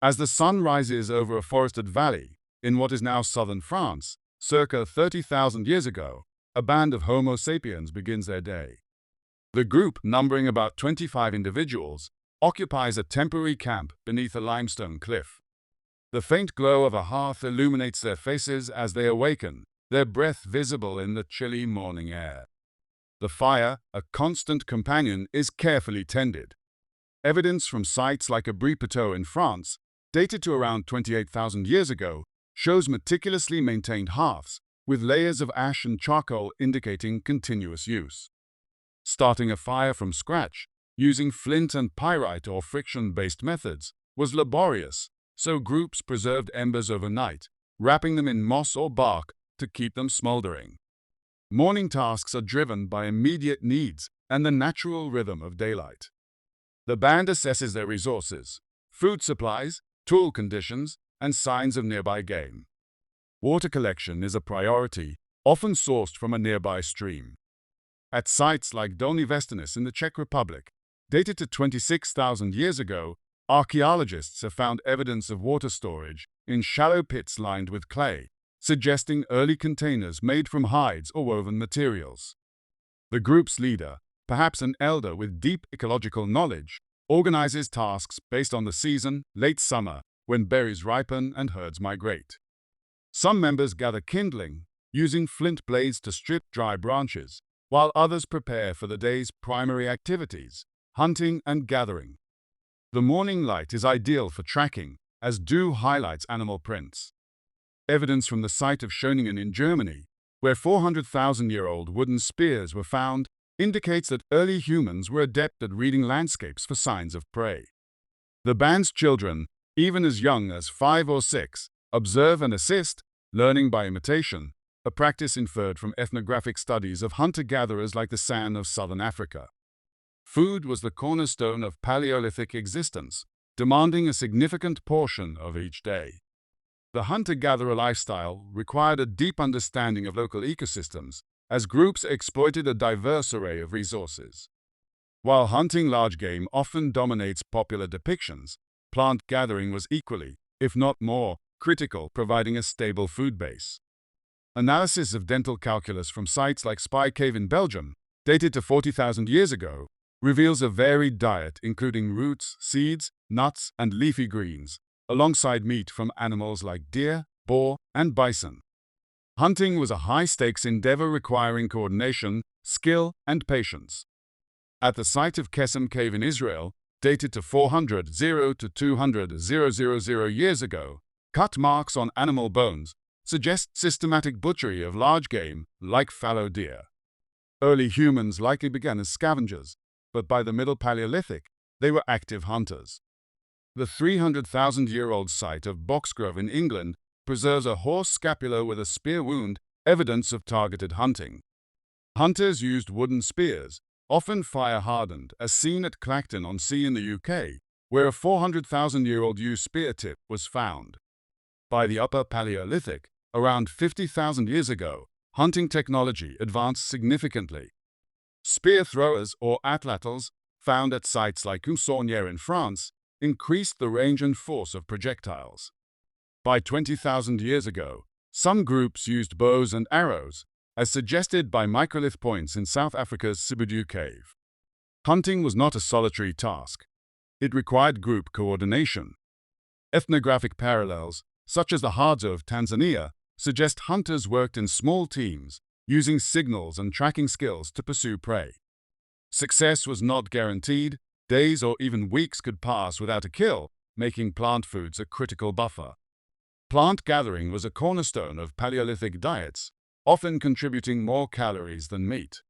As the sun rises over a forested valley in what is now southern France, circa 30,000 years ago, a band of Homo sapiens begins their day. The group, numbering about 25 individuals, occupies a temporary camp beneath a limestone cliff. The faint glow of a hearth illuminates their faces as they awaken, their breath visible in the chilly morning air. The fire, a constant companion, is carefully tended. Evidence from sites like Abri-Plateau in France, dated to around 28,000 years ago, shows meticulously maintained hearths, with layers of ash and charcoal indicating continuous use. Starting a fire from scratch, using flint and pyrite or friction-based methods, was laborious, so groups preserved embers overnight, wrapping them in moss or bark to keep them smoldering. Morning tasks are driven by immediate needs and the natural rhythm of daylight. The band assesses their resources, food supplies, tool conditions, and signs of nearby game. Water collection is a priority, often sourced from a nearby stream. At sites like Dolní Věstonice in the Czech Republic, dated to 26,000 years ago, archaeologists have found evidence of water storage in shallow pits lined with clay, suggesting early containers made from hides or woven materials. The group's leader, perhaps an elder with deep ecological knowledge, organizes tasks based on the season, late summer, when berries ripen and herds migrate. Some members gather kindling, using flint blades to strip dry branches, while others prepare for the day's primary activities, hunting and gathering. The morning light is ideal for tracking, as dew highlights animal prints. Evidence from the site of Schöningen in Germany, where 400,000-year-old wooden spears were found, indicates that early humans were adept at reading landscapes for signs of prey. The band's children, even as young as 5 or 6, observe and assist, learning by imitation, a practice inferred from ethnographic studies of hunter-gatherers like the San of southern Africa. Food was the cornerstone of Paleolithic existence, demanding a significant portion of each day. The hunter-gatherer lifestyle required a deep understanding of local ecosystems, as groups exploited a diverse array of resources. While hunting large game often dominates popular depictions, plant gathering was equally, if not more, critical, providing a stable food base. Analysis of dental calculus from sites like Spy Cave in Belgium, dated to 40,000 years ago, reveals a varied diet including roots, seeds, nuts, and leafy greens, alongside meat from animals like deer, boar, and bison. Hunting was a high-stakes endeavor requiring coordination, skill, and patience. At the site of Caveman Cave in Israel, dated to 400 to 200 years ago, cut marks on animal bones suggest systematic butchery of large game like fallow deer. Early humans likely began as scavengers, but by the Middle Paleolithic, they were active hunters. The 300,000-year-old site of Boxgrove in England preserves a horse scapula with a spear wound, evidence of targeted hunting. Hunters used wooden spears, often fire-hardened, as seen at Clacton-on-Sea in the UK, where a 400,000-year-old yew spear tip was found. By the Upper Paleolithic, around 50,000 years ago, hunting technology advanced significantly. Spear throwers, or atlatls, found at sites like Cousonnière in France, increased the range and force of projectiles. By 20,000 years ago, some groups used bows and arrows, as suggested by microlith points in South Africa's Sibudu Cave. Hunting was not a solitary task. It required group coordination. Ethnographic parallels, such as the Hadza of Tanzania, suggest hunters worked in small teams, using signals and tracking skills to pursue prey. Success was not guaranteed. Days or even weeks could pass without a kill, making plant foods a critical buffer. Plant gathering was a cornerstone of Paleolithic diets, often contributing more calories than meat.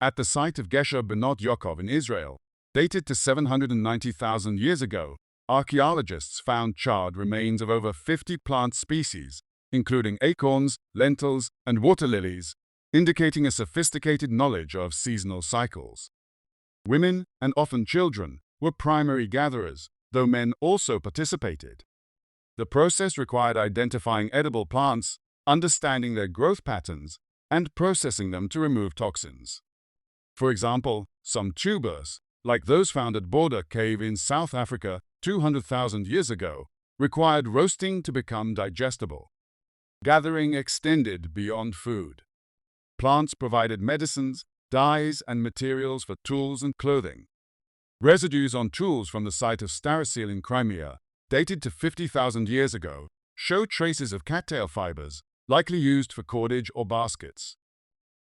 At the site of Gesher Benot Yaakov in Israel, dated to 790,000 years ago, archaeologists found charred remains of over 50 plant species, including acorns, lentils, and water lilies, indicating a sophisticated knowledge of seasonal cycles. Women, and often children, were primary gatherers, though men also participated. The process required identifying edible plants, understanding their growth patterns, and processing them to remove toxins. For example, some tubers, like those found at Border Cave in South Africa, 200,000 years ago, required roasting to become digestible. Gathering extended beyond food. Plants provided medicines, dyes, and materials for tools and clothing. Residues on tools from the site of Starosil in Crimea, dated to 50,000 years ago, show traces of cattail fibers, likely used for cordage or baskets.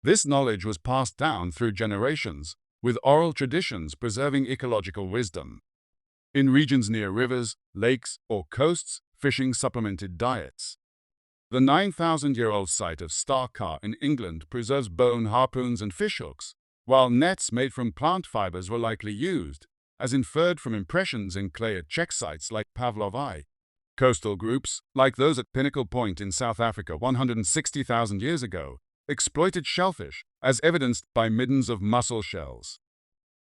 This knowledge was passed down through generations, with oral traditions preserving ecological wisdom. In regions near rivers, lakes, or coasts, fishing supplemented diets. The 9,000-year-old site of Starkar in England preserves bone harpoons and fishhooks, while nets made from plant fibers were likely used, as inferred from impressions in clay at Czech sites like Pavlovi. Coastal groups, like those at Pinnacle Point in South Africa 160,000 years ago, exploited shellfish, as evidenced by middens of mussel shells.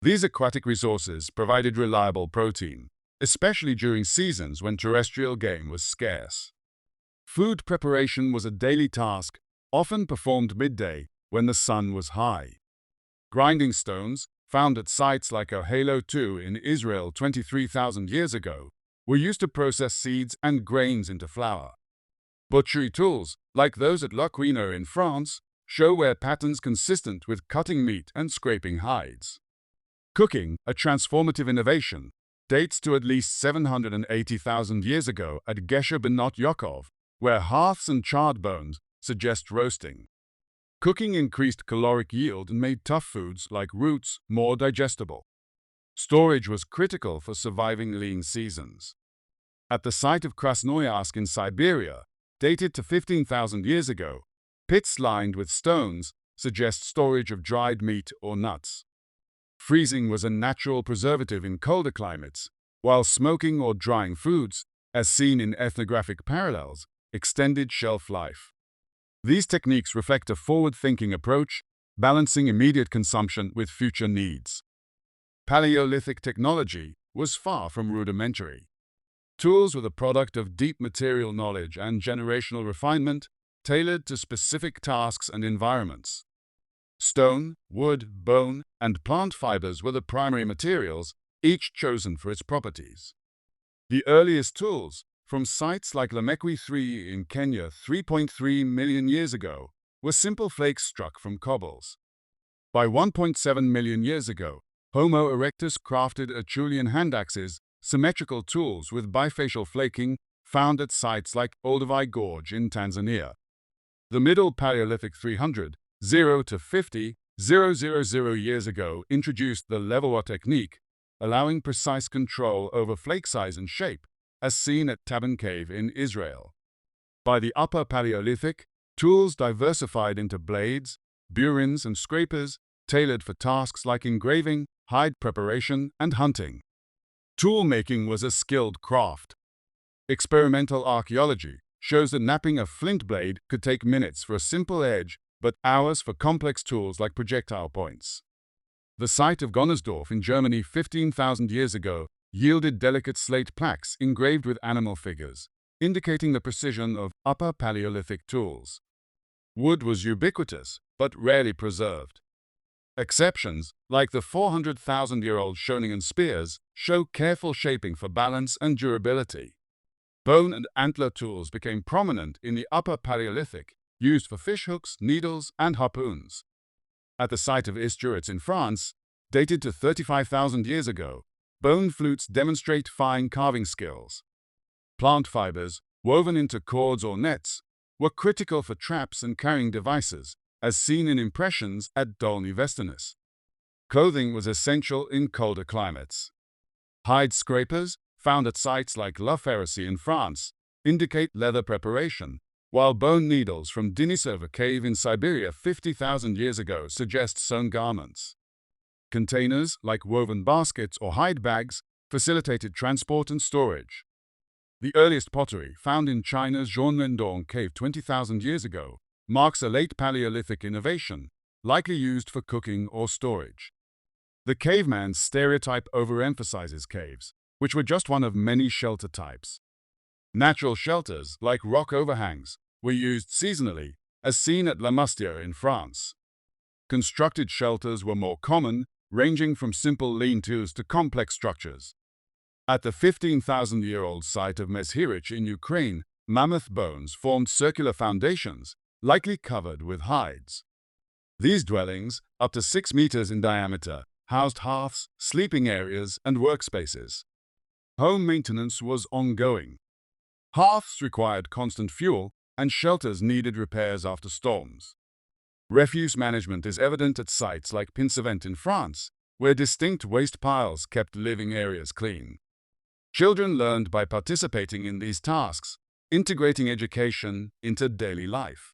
These aquatic resources provided reliable protein, especially during seasons when terrestrial game was scarce. Food preparation was a daily task, often performed midday when the sun was high. Grinding stones, found at sites like Ohalo II in Israel 23,000 years ago, were used to process seeds and grains into flour. Butchery tools, like those at Loquino in France, show wear patterns consistent with cutting meat and scraping hides. Cooking, a transformative innovation, dates to at least 780,000 years ago at Gesher Benot Yakov, where hearths and charred bones suggest roasting. Cooking increased caloric yield and made tough foods like roots more digestible. Storage was critical for surviving lean seasons. At the site of Krasnoyarsk in Siberia, dated to 15,000 years ago, pits lined with stones suggest storage of dried meat or nuts. Freezing was a natural preservative in colder climates, while smoking or drying foods, as seen in ethnographic parallels, extended shelf life. These techniques reflect a forward-thinking approach, balancing immediate consumption with future needs. Paleolithic technology was far from rudimentary. Tools were the product of deep material knowledge and generational refinement, tailored to specific tasks and environments. Stone, wood, bone, and plant fibers were the primary materials, each chosen for its properties. The earliest tools, from sites like Lamekwi III in Kenya 3.3 million years ago, were simple flakes struck from cobbles. By 1.7 million years ago, Homo erectus crafted Acheulean handaxes, symmetrical tools with bifacial flaking, found at sites like Olduvai Gorge in Tanzania. The Middle Paleolithic 300, 0 to 50,000 years ago introduced the levallois technique, allowing precise control over flake size and shape, as seen at Taban Cave in Israel. By the Upper Paleolithic, tools diversified into blades, burins, and scrapers, tailored for tasks like engraving, hide preparation, and hunting. Tool-making was a skilled craft. Experimental archaeology shows that knapping a flint blade could take minutes for a simple edge, but hours for complex tools like projectile points. The site of Gonnersdorf in Germany 15,000 years ago yielded delicate slate plaques engraved with animal figures, indicating the precision of Upper Paleolithic tools. Wood was ubiquitous, but rarely preserved. Exceptions, like the 400,000-year-old Schoningen spears, show careful shaping for balance and durability. Bone and antler tools became prominent in the Upper Paleolithic, used for fishhooks, needles, and harpoons. At the site of Isturiz in France, dated to 35,000 years ago, bone flutes demonstrate fine carving skills. Plant fibers, woven into cords or nets, were critical for traps and carrying devices, as seen in impressions at Dolny Vesternes. Clothing was essential in colder climates. Hide scrapers, found at sites like La Ferracie in France, indicate leather preparation, while bone needles from Denisova Cave in Siberia 50,000 years ago suggest sewn garments. Containers, like woven baskets or hide bags, facilitated transport and storage. The earliest pottery, found in China's Zhonglendong Cave 20,000 years ago, marks a late Paleolithic innovation, likely used for cooking or storage. The caveman stereotype overemphasizes caves, which were just one of many shelter types. Natural shelters, like rock overhangs, were used seasonally, as seen at La Mustier in France. Constructed shelters were more common, ranging from simple lean-tos to complex structures. At the 15,000-year-old site of Mezhirich in Ukraine, mammoth bones formed circular foundations, likely covered with hides. These dwellings, up to 6 meters in diameter, housed hearths, sleeping areas, and workspaces. Home maintenance was ongoing. Hearths required constant fuel, and shelters needed repairs after storms. Refuse management is evident at sites like Pinsevent in France, where distinct waste piles kept living areas clean. Children learned by participating in these tasks, integrating education into daily life.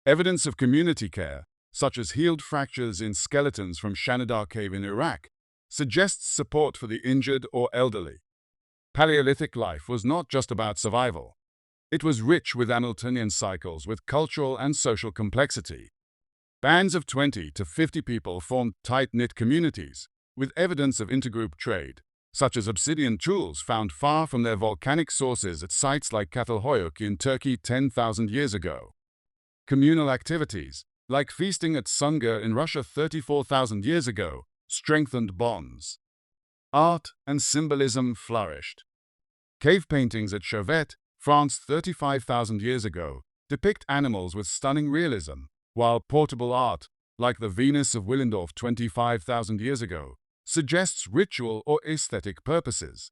Evidence of community care, such as healed fractures in skeletons from Shanidar Cave in Iraq, suggests support for the injured or elderly. Paleolithic life was not just about survival. It was rich with Hamiltonian cycles with cultural and social complexity. Bands of 20 to 50 people formed tight-knit communities, with evidence of intergroup trade, such as obsidian tools found far from their volcanic sources at sites like Çatalhöyük in Turkey 10,000 years ago. Communal activities, like feasting at Sungur in Russia 34,000 years ago, strengthened bonds. Art and symbolism flourished. Cave paintings at Chauvet, France 35,000 years ago, depict animals with stunning realism, while portable art, like the Venus of Willendorf 25,000 years ago, suggests ritual or aesthetic purposes.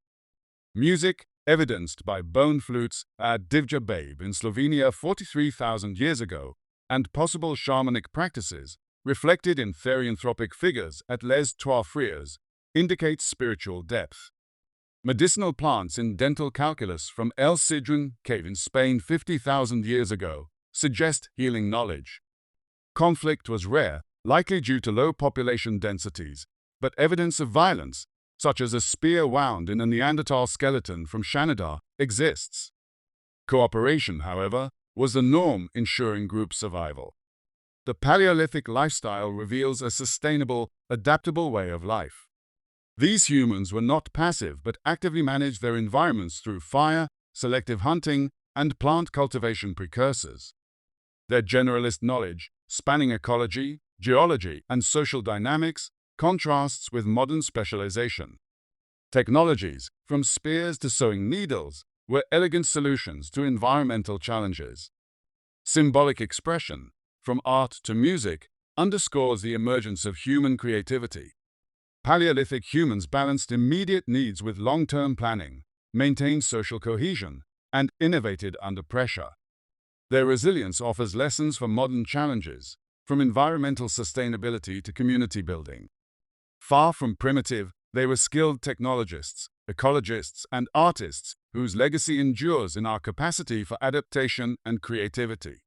Music, evidenced by bone flutes at Divja Babe in Slovenia 43,000 years ago, and possible shamanic practices, reflected in therianthropic figures at Les Trois Frères, indicate spiritual depth. Medicinal plants in dental calculus from El Sidrón Cave in Spain 50,000 years ago suggest healing knowledge. Conflict was rare, likely due to low population densities, but evidence of violence, such as a spear wound in a Neanderthal skeleton from Shanidar, exists. Cooperation, however, was the norm, ensuring group survival. The Paleolithic lifestyle reveals a sustainable, adaptable way of life. These humans were not passive but actively managed their environments through fire, selective hunting, and plant cultivation precursors. Their generalist knowledge, spanning ecology, geology, and social dynamics, contrasts with modern specialization. Technologies, from spears to sewing needles, were elegant solutions to environmental challenges. Symbolic expression, from art to music, underscores the emergence of human creativity. Paleolithic humans balanced immediate needs with long-term planning, maintained social cohesion, and innovated under pressure. Their resilience offers lessons for modern challenges, from environmental sustainability to community building. Far from primitive, they were skilled technologists, ecologists, and artists whose legacy endures in our capacity for adaptation and creativity.